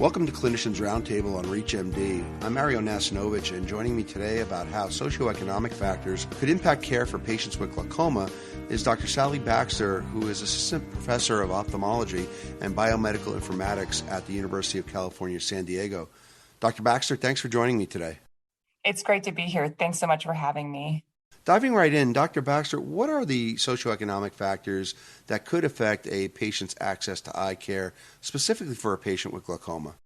Welcome to Clinicians Roundtable on ReachMD. I'm Mario Nacinovich, and joining me today about how socioeconomic factors could impact care for patients with glaucoma is Dr. Sally Baxter, who is Assistant Professor of Ophthalmology and Biomedical Informatics at the University of California, San Diego. Dr. Baxter, thanks for joining me today. It's great to be here. Thanks so much for having me. Diving right in, Dr. Baxter, what are the socioeconomic factors that could affect a patient's access to eye care, specifically for a patient with glaucoma?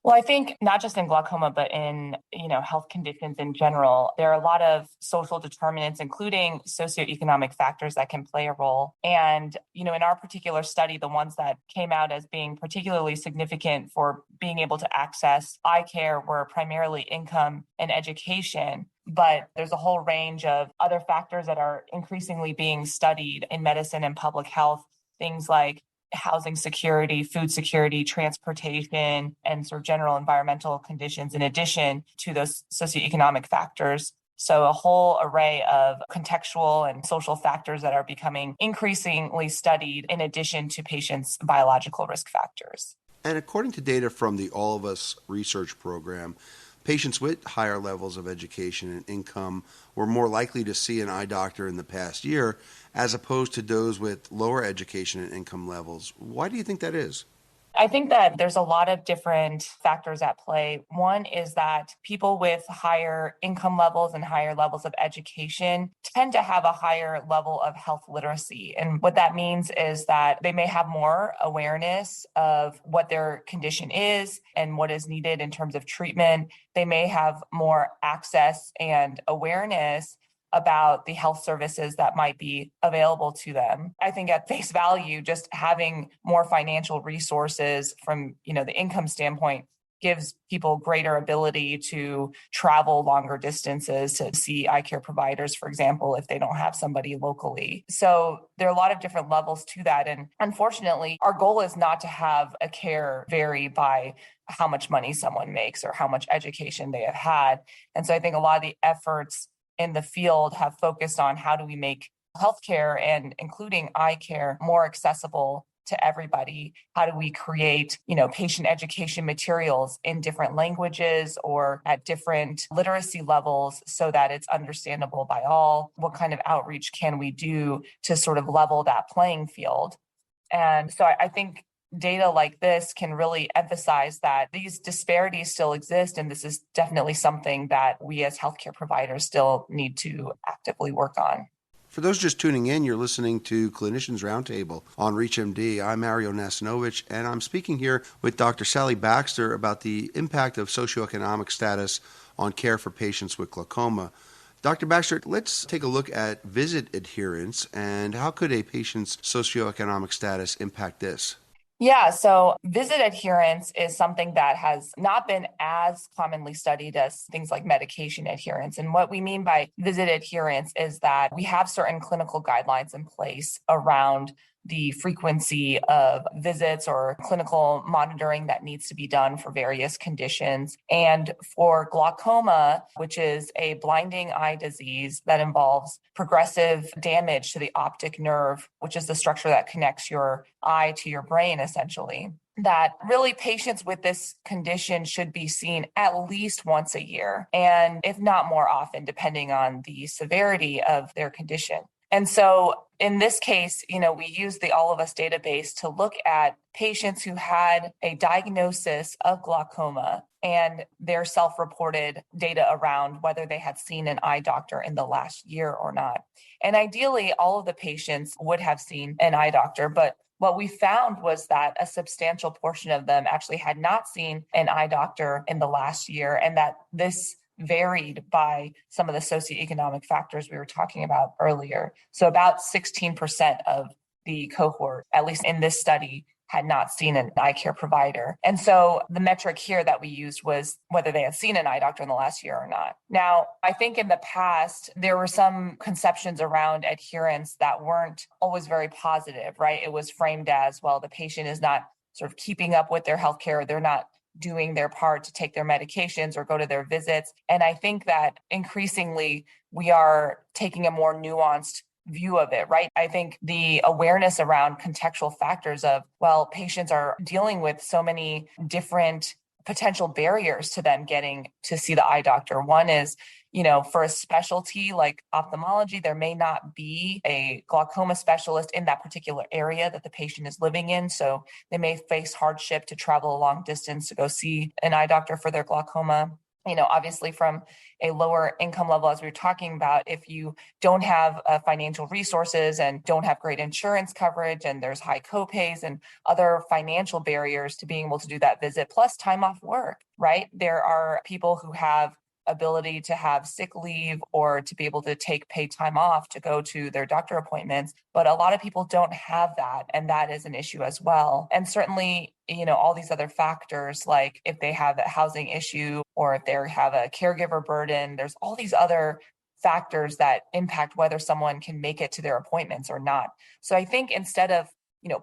Well, I think not just in glaucoma, but in, health conditions in general, there are a lot of social determinants, including socioeconomic factors that can play a role. And, in our particular study, the ones that came out as being particularly significant for being able to access eye care were primarily income and education. But there's a whole range of other factors that are increasingly being studied in medicine and public health, things like housing security, food security, transportation, and sort of general environmental conditions, in addition to those socioeconomic factors. So a whole array of contextual and social factors that are becoming increasingly studied in addition to patients' biological risk factors. And according to data from the All of Us research program, patients with higher levels of education and income were more likely to see an eye doctor in the past year as opposed to those with lower education and income levels. Why do you think that is? I think that there's a lot of different factors at play. One is that people with higher income levels and higher levels of education tend to have a higher level of health literacy. And what that means is that they may have more awareness of what their condition is and what is needed in terms of treatment. They may have more access and awareness about the health services that might be available to them. I think at face value, just having more financial resources from, the income standpoint gives people greater ability to travel longer distances to see eye care providers, for example, if they don't have somebody locally. So there are a lot of different levels to that. And unfortunately, our goal is not to have a care vary by how much money someone makes or how much education they have had. And so I think a lot of the efforts in the field have focused on how do we make healthcare and including eye care more accessible to everybody? How do we create, patient education materials in different languages or at different literacy levels so that it's understandable by all? What kind of outreach can we do to sort of level that playing field? And so I think data like this can really emphasize that these disparities still exist, and this is definitely something that we as healthcare providers still need to actively work on. For those just tuning in, you're listening to Clinicians Roundtable on ReachMD. I'm Mario Nacinovich, and I'm speaking here with Dr. Sally Baxter about the impact of socioeconomic status on care for patients with glaucoma. Dr. Baxter, let's take a look at visit adherence, and how could a patient's socioeconomic status impact this? Yeah, so visit adherence is something that has not been as commonly studied as things like medication adherence. And what we mean by visit adherence is that we have certain clinical guidelines in place around the frequency of visits or clinical monitoring that needs to be done for various conditions. And for glaucoma, which is a blinding eye disease that involves progressive damage to the optic nerve, which is the structure that connects your eye to your brain, essentially, that really patients with this condition should be seen at least once a year, and if not more often, depending on the severity of their condition. And so in this case, we use the All of Us database to look at patients who had a diagnosis of glaucoma and their self-reported data around whether they had seen an eye doctor in the last year or not. And ideally, all of the patients would have seen an eye doctor, but what we found was that a substantial portion of them actually had not seen an eye doctor in the last year, and that this varied by some of the socioeconomic factors we were talking about earlier. So about 16% of the cohort, at least in this study, had not seen an eye care provider. And so the metric here that we used was whether they had seen an eye doctor in the last year or not. Now, I think in the past, there were some conceptions around adherence that weren't always very positive, right? It was framed as, well, the patient is not sort of keeping up with their healthcare. They're not doing their part to take their medications or go to their visits. And I think that increasingly we are taking a more nuanced view of it, right? I think the awareness around contextual factors of, well, patients are dealing with so many different potential barriers to them getting to see the eye doctor. One is, for a specialty like ophthalmology, there may not be a glaucoma specialist in that particular area that the patient is living in. So they may face hardship to travel a long distance to go see an eye doctor for their glaucoma. Obviously from a lower income level, as we were talking about, if you don't have financial resources and don't have great insurance coverage, and there's high copays and other financial barriers to being able to do that visit, plus time off work, right? There are people who have ability to have sick leave or to be able to take paid time off to go to their doctor appointments. But a lot of people don't have that. And that is an issue as well. And certainly, all these other factors, like if they have a housing issue or if they have a caregiver burden, there's all these other factors that impact whether someone can make it to their appointments or not. So I think instead of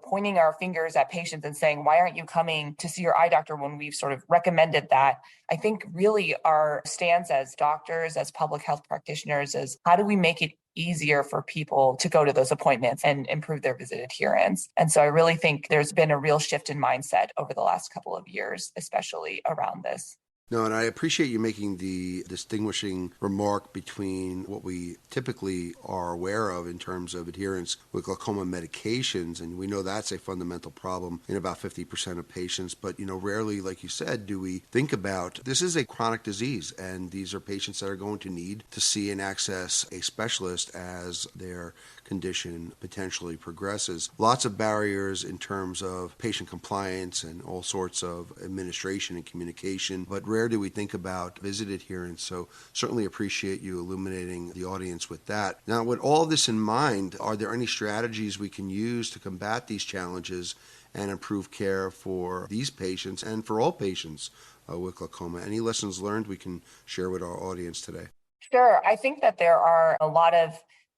pointing our fingers at patients and saying, why aren't you coming to see your eye doctor when we've sort of recommended that? I think really our stance as doctors, as public health practitioners is how do we make it easier for people to go to those appointments and improve their visit adherence? And so I really think there's been a real shift in mindset over the last couple of years, especially around this. No, and I appreciate you making the distinguishing remark between what we typically are aware of in terms of adherence with glaucoma medications, and we know that's a fundamental problem in about 50% of patients, but rarely, like you said, do we think about this is a chronic disease, and these are patients that are going to need to see and access a specialist as their condition potentially progresses. Lots of barriers in terms of patient compliance and all sorts of administration and communication, but rare do we think about visit adherence. So certainly appreciate you illuminating the audience with that. Now, with all this in mind, are there any strategies we can use to combat these challenges and improve care for these patients and for all patients with glaucoma? Any lessons learned we can share with our audience today? Sure. I think that there are a lot of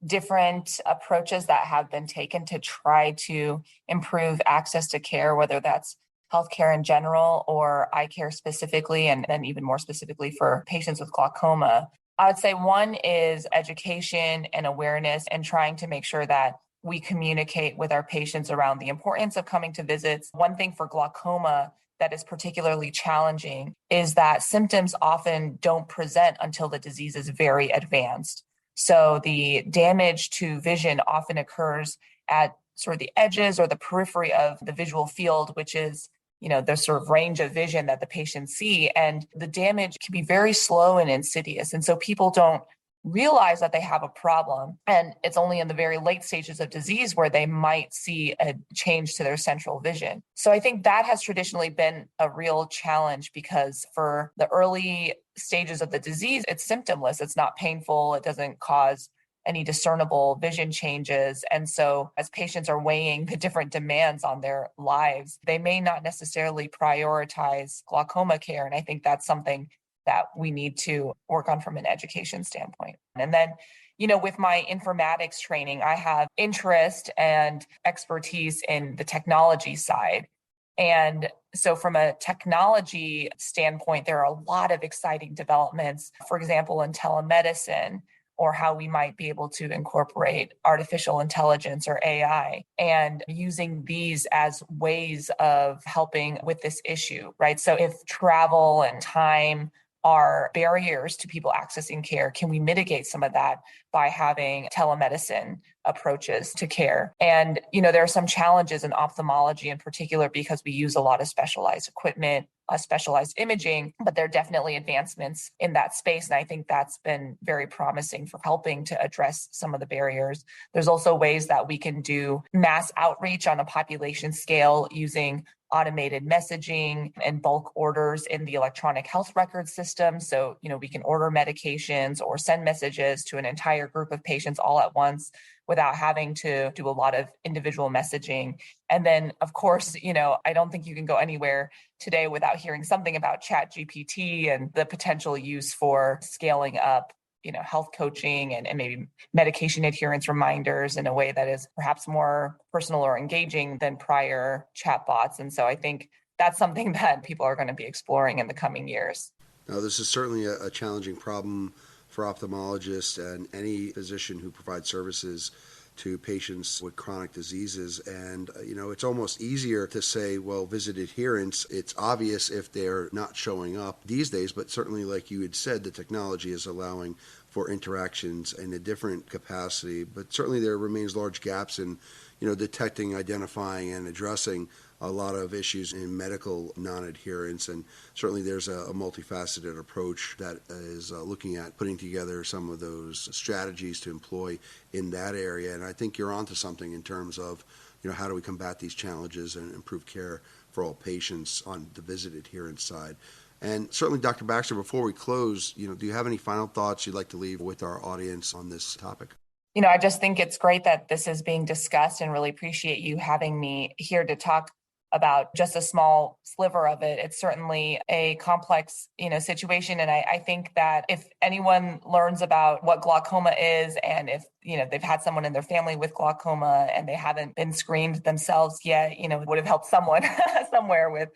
different approaches that have been taken to try to improve access to care, whether that's healthcare in general or eye care specifically, and then even more specifically for patients with glaucoma. I would say one is education and awareness and trying to make sure that we communicate with our patients around the importance of coming to visits. One thing for glaucoma that is particularly challenging is that symptoms often don't present until the disease is very advanced. So the damage to vision often occurs at sort of the edges or the periphery of the visual field, which is, the sort of range of vision that the patients see. And the damage can be very slow and insidious. And so people don't realize that they have a problem. And it's only in the very late stages of disease where they might see a change to their central vision. So I think that has traditionally been a real challenge because for the early stages of the disease, it's symptomless. It's not painful. It doesn't cause any discernible vision changes. And so as patients are weighing the different demands on their lives, they may not necessarily prioritize glaucoma care. And I think that's something that we need to work on from an education standpoint. And then, with my informatics training, I have interest and expertise in the technology side. And so from a technology standpoint, there are a lot of exciting developments, for example, in telemedicine, or how we might be able to incorporate artificial intelligence or AI and using these as ways of helping with this issue, right? So if travel and time are barriers to people accessing care, can we mitigate some of that by having telemedicine approaches to care? And, there are some challenges in ophthalmology in particular because we use a lot of specialized equipment, specialized imaging, but there are definitely advancements in that space. And I think that's been very promising for helping to address some of the barriers. There's also ways that we can do mass outreach on a population scale using automated messaging and bulk orders in the electronic health record system. So, we can order medications or send messages to an entire group of patients all at once without having to do a lot of individual messaging. And then, of course, I don't think you can go anywhere today without hearing something about ChatGPT and the potential use for scaling up health coaching and maybe medication adherence reminders in a way that is perhaps more personal or engaging than prior chatbots. And so I think that's something that people are going to be exploring in the coming years. Now, this is certainly a challenging problem for ophthalmologists and any physician who provides services to patients with chronic diseases. And, it's almost easier to say, well, visit adherence. It's obvious if they're not showing up these days, but certainly, like you had said, the technology is allowing for interactions in a different capacity. But certainly there remains large gaps in, detecting, identifying, and addressing a lot of issues in medical non-adherence, and certainly there's a multifaceted approach that is looking at putting together some of those strategies to employ in that area. And I think you're onto something in terms of, how do we combat these challenges and improve care for all patients on the visit adherence side. And certainly, Dr. Baxter, before we close, do you have any final thoughts you'd like to leave with our audience on this topic? I just think it's great that this is being discussed, and really appreciate you having me here to talk about just a small sliver of it. It's certainly a complex, situation. And I think that if anyone learns about what glaucoma is, and if, they've had someone in their family with glaucoma and they haven't been screened themselves yet, it would have helped someone somewhere with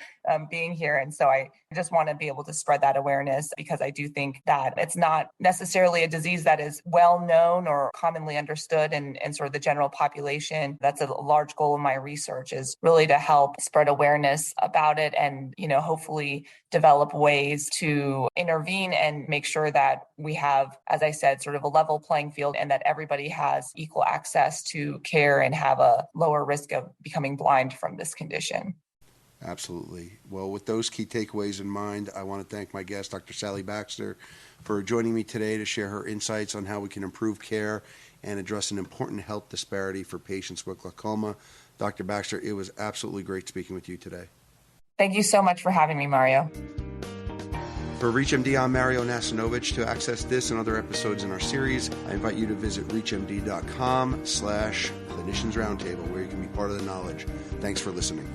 being here. And so I just want to be able to spread that awareness, because I do think that it's not necessarily a disease that is well known or commonly understood in sort of the general population. That's a large goal of my research, is really to help spread awareness about it and, hopefully develop ways to intervene and make sure that we have, as I said, sort of a level playing field, and that everybody has equal access to care and have a lower risk of becoming blind from this condition. Absolutely. Well, with those key takeaways in mind, I want to thank my guest, Dr. Sally Baxter, for joining me today to share her insights on how we can improve care and address an important health disparity for patients with glaucoma. Dr. Baxter, it was absolutely great speaking with you today. Thank you so much for having me, Mario. For ReachMD, I'm Mario Nacinovich. To access this and other episodes in our series, I invite you to visit reachmd.com/clinicians roundtable, where you can be part of the knowledge. Thanks for listening.